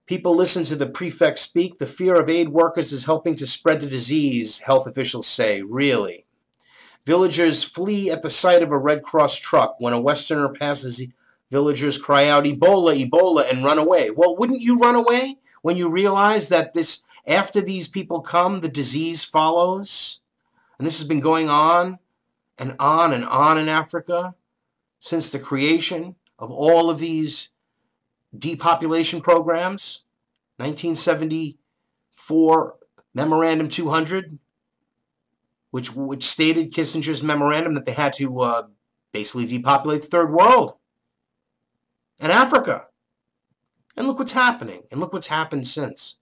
People listen to the prefect speak. The fear of aid workers is helping to spread the disease, health officials say. Really? Villagers flee at the sight of a Red Cross truck. When a Westerner passes, villagers cry out, Ebola, Ebola, and run away. Well, wouldn't you run away when you realize that after these people come, the disease follows? And this has been going on and on and on in Africa since the creation of all of these depopulation programs. 1974 Memorandum 200, which stated Kissinger's memorandum that they had to basically depopulate the third world and Africa. And look what's happening, and look what's happened since.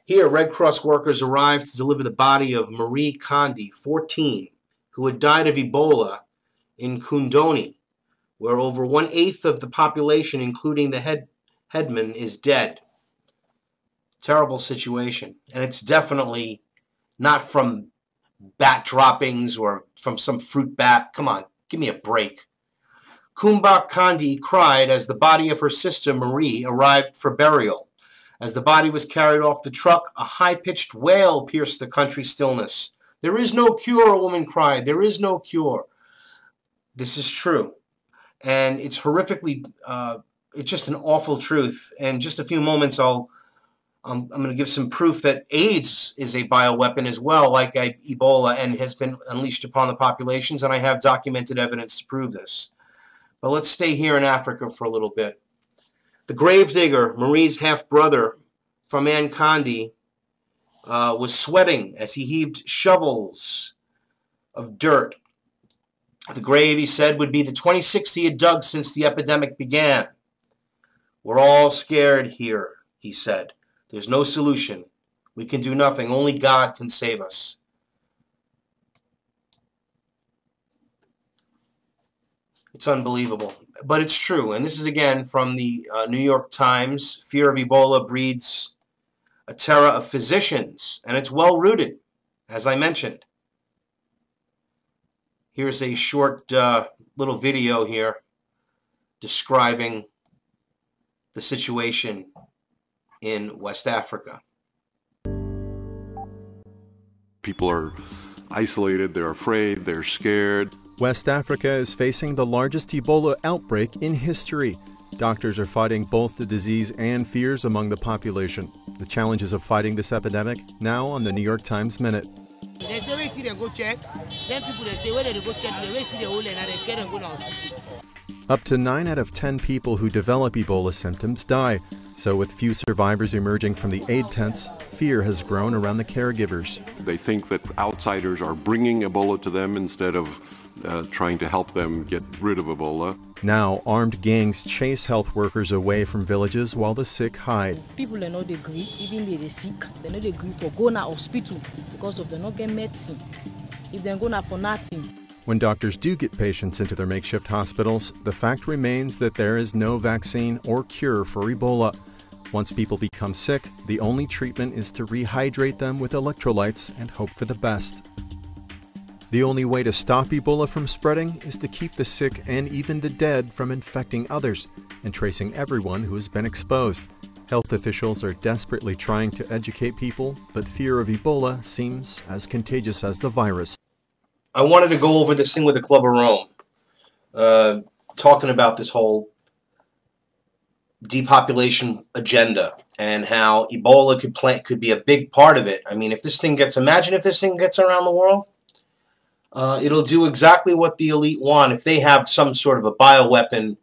Here, Red Cross workers arrived to deliver the body of Marie Kondi, 14, who had died of Ebola in Kundoni, where over 1/8 of the population, including the headman, is dead. Terrible situation. And it's definitely not from bat droppings or from some fruit bat. Come on, give me a break. Kumba Kondi cried as the body of her sister Marie arrived for burial. As the body was carried off the truck, a high-pitched wail pierced the country stillness. There is no cure, a woman cried. There is no cure. This is true. And it's horrifically, it's just an awful truth. And just a few moments, I'm going to give some proof that AIDS is a bioweapon as well, like Ebola, and has been unleashed upon the populations, and I have documented evidence to prove this. But let's stay here in Africa for a little bit. The gravedigger, Marie's half-brother, Faman Kondi, was sweating as he heaved shovels of dirt. The grave, he said, would be the 26th he had dug since the epidemic began. We're all scared here, he said. There's no solution. We can do nothing. Only God can save us. It's unbelievable, but it's true. And this is again from the New York Times. Fear of Ebola breeds a terror of physicians, and it's well rooted, as I mentioned. Here's a short little video here describing the situation in West Africa. People are isolated, they're afraid, they're scared. West Africa is facing the largest Ebola outbreak in history. Doctors are fighting both the disease and fears among the population. The challenges of fighting this epidemic, now on the New York Times Minute. They say we see they go check, then people they say where they go check, they see the hole and they carry them go to hospital. Up to 9 out of 10 people who develop Ebola symptoms die. So with few survivors emerging from the aid tents, fear has grown around the caregivers. They think that outsiders are bringing Ebola to them instead of trying to help them get rid of Ebola. Now, armed gangs chase health workers away from villages while the sick hide. People are not agree, even they sick, they not agree for going to hospital because of they not get medicine. If they're going for nothing. When doctors do get patients into their makeshift hospitals, the fact remains that there is no vaccine or cure for Ebola. Once people become sick, the only treatment is to rehydrate them with electrolytes and hope for the best. The only way to stop Ebola from spreading is to keep the sick and even the dead from infecting others and tracing everyone who has been exposed. Health officials are desperately trying to educate people, but fear of Ebola seems as contagious as the virus. I wanted to go over this thing with the Club of Rome, talking about this whole depopulation agenda and how Ebola could be a big part of it. I mean, imagine if this thing gets around the world, it'll do exactly what the elite want. If they have some sort of a bioweapon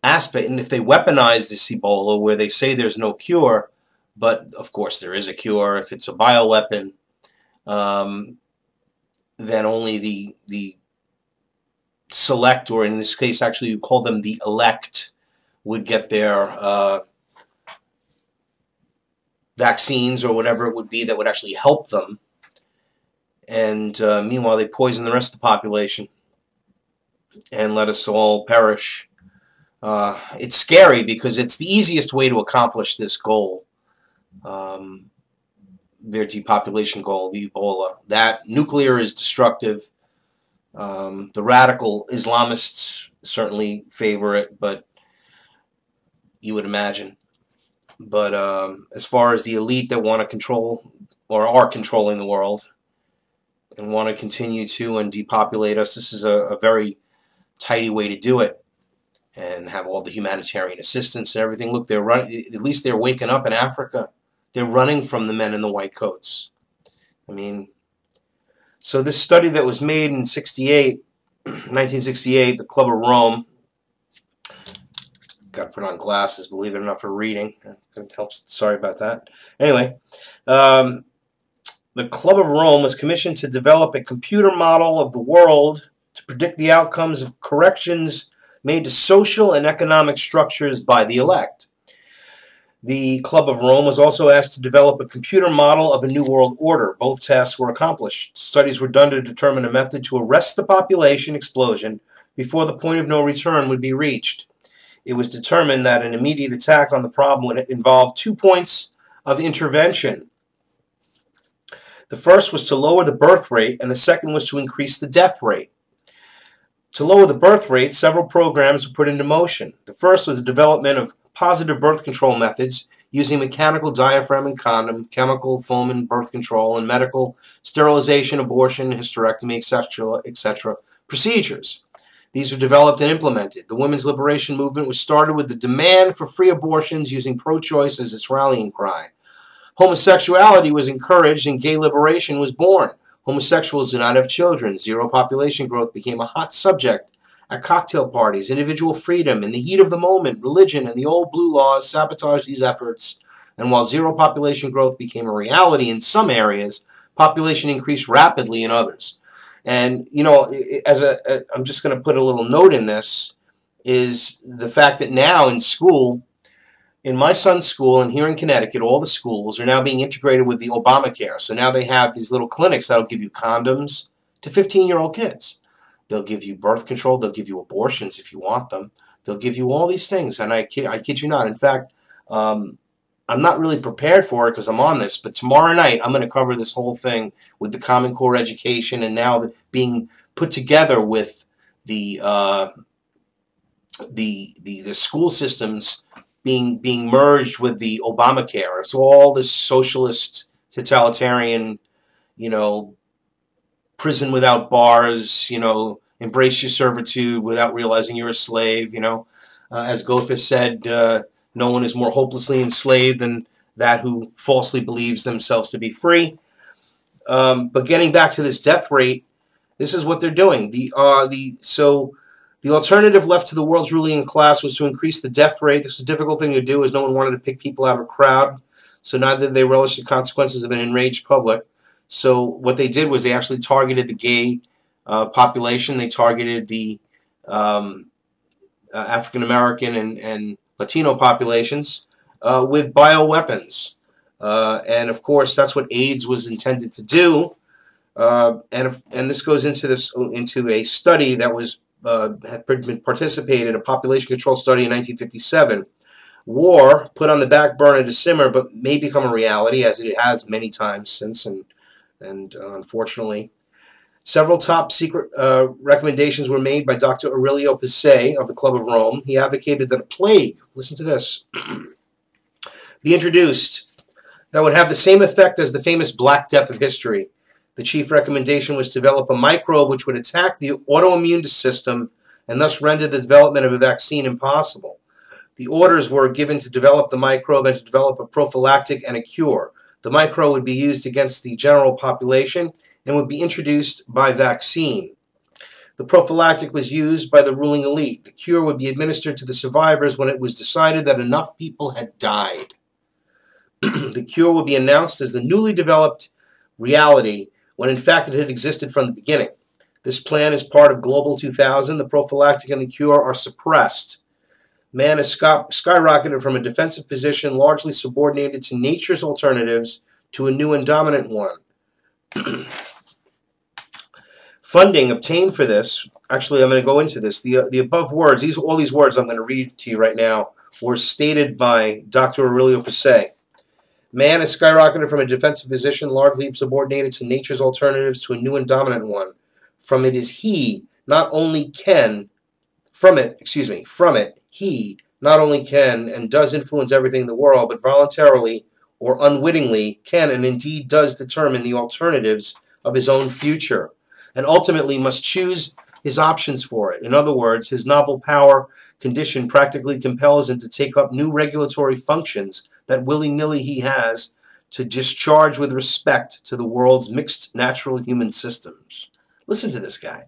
aspect, and if they weaponize this Ebola where they say there's no cure, but of course there is a cure, if it's a bioweapon, then only the select, or in this case actually you call them the elect, would get their vaccines or whatever it would be that would actually help them. And meanwhile they poison the rest of the population and let us all perish. It's scary because it's the easiest way to accomplish this goal. Their depopulation goal, the Ebola. That nuclear is destructive. The radical Islamists certainly favor it, but you would imagine. But as far as the elite that want to control or are controlling the world and want to continue to and depopulate us, this is a very tidy way to do it and have all the humanitarian assistance and everything. Look, they're running, at least they're waking up in Africa. They're running from the men in the white coats. I mean, so this study that was made in 1968, the Club of Rome, got to put on glasses, believe it or not, for reading. It helps. Sorry about that. Anyway, the Club of Rome was commissioned to develop a computer model of the world to predict the outcomes of corrections made to social and economic structures by the elect. The Club of Rome was also asked to develop a computer model of a new world order. Both tasks were accomplished. Studies were done to determine a method to arrest the population explosion before the point of no return would be reached. It was determined that an immediate attack on the problem would involve 2 points of intervention. The first was to lower the birth rate, and the second was to increase the death rate. To lower the birth rate, several programs were put into motion. The first was the development of positive birth control methods using mechanical diaphragm and condom, chemical foam and birth control, and medical sterilization, abortion, hysterectomy, etc. procedures. These were developed and implemented. The women's liberation movement was started with the demand for free abortions using pro-choice as its rallying cry. Homosexuality was encouraged and gay liberation was born. Homosexuals do not have children. Zero population growth became a hot subject at cocktail parties. Individual freedom, in the heat of the moment, religion, and the old blue laws sabotaged these efforts. And while zero population growth became a reality in some areas, population increased rapidly in others. And, you know, I'm just going to put a little note in this, is the fact that now in school, in my son's school and here in Connecticut, all the schools are now being integrated with the Obamacare. So now they have these little clinics that'll give you condoms to 15-year-old kids. They'll give you birth control. They'll give you abortions if you want them. They'll give you all these things. And I kid you not. In fact, I'm not really prepared for it because I'm on this. But tomorrow night, I'm going to cover this whole thing with the Common Core education and now being put together with the school systems being merged with the Obamacare. So all this socialist, totalitarian, you know, prison without bars, you know, embrace your servitude without realizing you're a slave, you know. As Goethe said, no one is more hopelessly enslaved than that who falsely believes themselves to be free. But getting back to this death rate, this is what they're doing. The alternative left to the world's ruling class was to increase the death rate. This was a difficult thing to do as no one wanted to pick people out of a crowd. So neither did they relish the consequences of an enraged public. So what they did was they actually targeted the gay population. They targeted the African American and Latino populations with bioweapons. And of course, that's what AIDS was intended to do. And this goes into a study that was had been participated, a population control study in 1957. War put on the back burner to simmer, but may become a reality as it has many times since, and unfortunately. Several top secret recommendations were made by Dr. Aurelio Picet of the Club of Rome. He advocated that a plague, listen to this, be introduced that would have the same effect as the famous Black Death of history. The chief recommendation was to develop a microbe which would attack the autoimmune system and thus render the development of a vaccine impossible. The orders were given to develop the microbe and to develop a prophylactic and a cure. The microbe would be used against the general population and would be introduced by vaccine. The prophylactic was used by the ruling elite. The cure would be administered to the survivors when it was decided that enough people had died. The cure would be announced as the newly developed reality when in fact it had existed from the beginning. This plan is part of Global 2000. The prophylactic and the cure are suppressed. Man has skyrocketed from a defensive position largely subordinated to nature's alternatives to a new and dominant one. Funding obtained for this, actually I'm going to go into this, the above words, all these words I'm going to read to you right now were stated by Dr. Aurelio Picet. Man has skyrocketed from a defensive position largely subordinated to nature's alternatives to a new and dominant one. From it, he not not only can and does influence everything in the world, but voluntarily or unwittingly can and indeed does determine the alternatives of his own future, and ultimately must choose his options for it. In other words, his novel power condition practically compels him to take up new regulatory functions that willy-nilly he has to discharge with respect to the world's mixed natural human systems. Listen to this guy.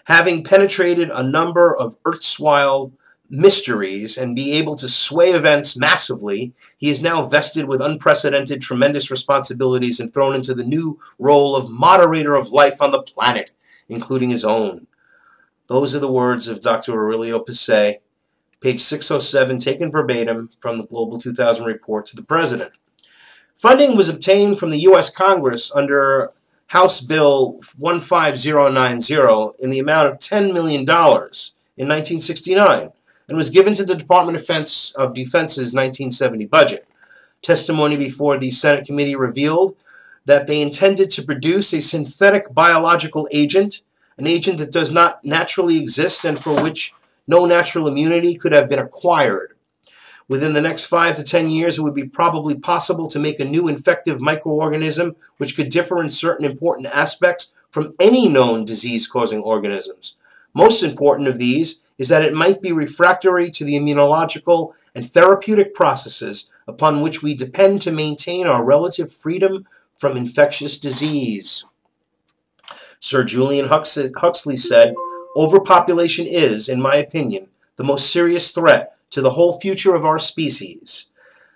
Having penetrated a number of erstwhile mysteries and be able to sway events massively, he is now vested with unprecedented tremendous responsibilities and thrown into the new role of moderator of life on the planet, including his own. Those are the words of Dr. Aurelio Picet, page 607, taken verbatim from the Global 2000 report to the President. Funding was obtained from the U.S. Congress under House Bill 15090 in the amount of $10 million in 1969 and was given to the Department of Defense's 1970 budget. Testimony before the Senate committee revealed that they intended to produce a synthetic biological agent, an agent that does not naturally exist and for which no natural immunity could have been acquired. Within the next 5 to 10 years, it would be probably possible to make a new infective microorganism which could differ in certain important aspects from any known disease-causing organisms. Most important of these is that it might be refractory to the immunological and therapeutic processes upon which we depend to maintain our relative freedom from infectious disease. Sir Julian Huxley said, "Overpopulation is, in my opinion, the most serious threat to the whole future of our species."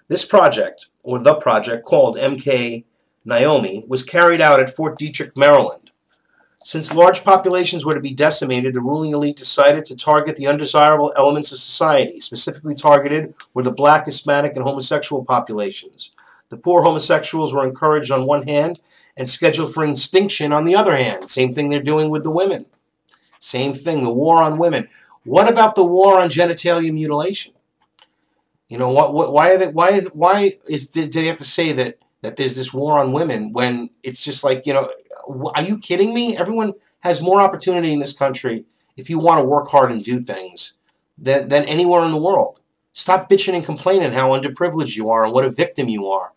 This project, or the project called MK Naomi, was carried out at Fort Detrick, Maryland. Since large populations were to be decimated, the ruling elite decided to target the undesirable elements of society. Specifically targeted were the black, Hispanic, and homosexual populations. The poor homosexuals were encouraged on one hand and scheduled for extinction on the other hand. Same thing they're doing with the women. Same thing, the war on women. What about the war on genitalia mutilation? You know, why do they have to say that there's this war on women when it's just like, you know, are you kidding me? Everyone has more opportunity in this country if you want to work hard and do things than anywhere in the world. Stop bitching and complaining how underprivileged you are and what a victim you are.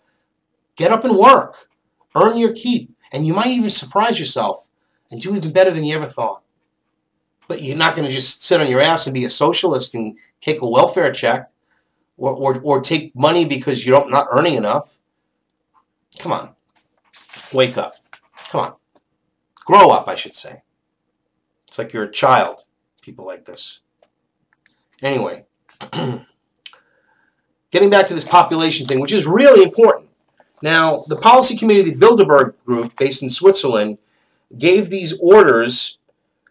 Get up and work. Earn your keep. And you might even surprise yourself and do even better than you ever thought. But you're not going to just sit on your ass and be a socialist and take a welfare check or take money because you're not earning enough. Come on. Wake up. Come on. Grow up, I should say. It's like you're a child, people like this. Anyway, getting back to this population thing, which is really important. Now, the policy committee of the Bilderberg Group, based in Switzerland, gave these orders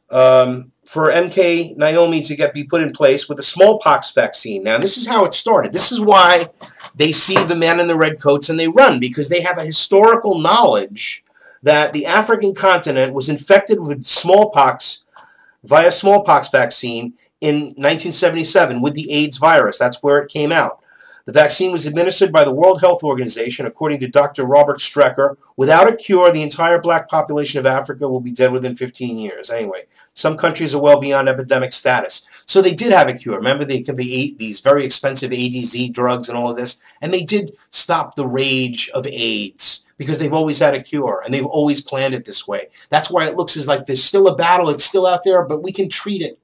for MK Naomi to be put in place with the smallpox vaccine. Now, this is how it started. This is why they see the men in the red coats and they run, because they have a historical knowledge that the African continent was infected with smallpox via smallpox vaccine in 1977 with the AIDS virus. That's where it came out. The vaccine was administered by the World Health Organization, according to Dr. Robert Strecker. Without a cure, the entire black population of Africa will be dead within 15 years. Anyway, some countries are well beyond epidemic status. So they did have a cure. Remember, they ate these very expensive ADZ drugs and all of this, and they did stop the rage of AIDS because they've always had a cure, and they've always planned it this way. That's why it looks as like there's still a battle. It's still out there, but we can treat it.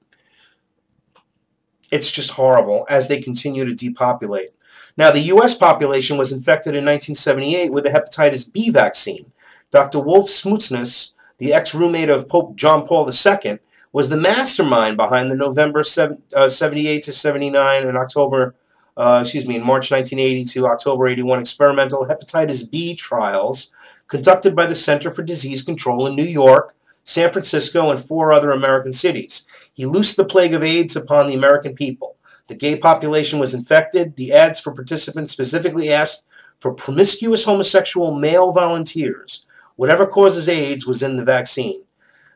It's just horrible as they continue to depopulate. Now, the U.S. population was infected in 1978 with the hepatitis B vaccine. Dr. Wolf Smutsness, the ex-roommate of Pope John Paul II, was the mastermind behind the November 78 to 79 and in March 1980 to October 81 experimental hepatitis B trials conducted by the Center for Disease Control in New York, San Francisco, and 4 other American cities. He loosed the plague of AIDS upon the American people. The gay population was infected. The ads for participants specifically asked for promiscuous homosexual male volunteers. Whatever causes AIDS was in the vaccine.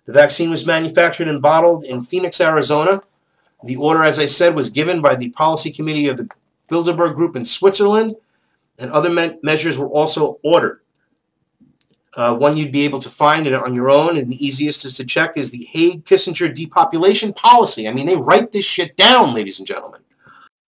The vaccine was manufactured and bottled in Phoenix, Arizona. The order, as I said, was given by the policy committee of the Bilderberg Group in Switzerland, and other measures were also ordered. One you'd be able to find it on your own, and the easiest is to check, is the Hague-Kissinger depopulation policy. I mean, they write this shit down, ladies and gentlemen.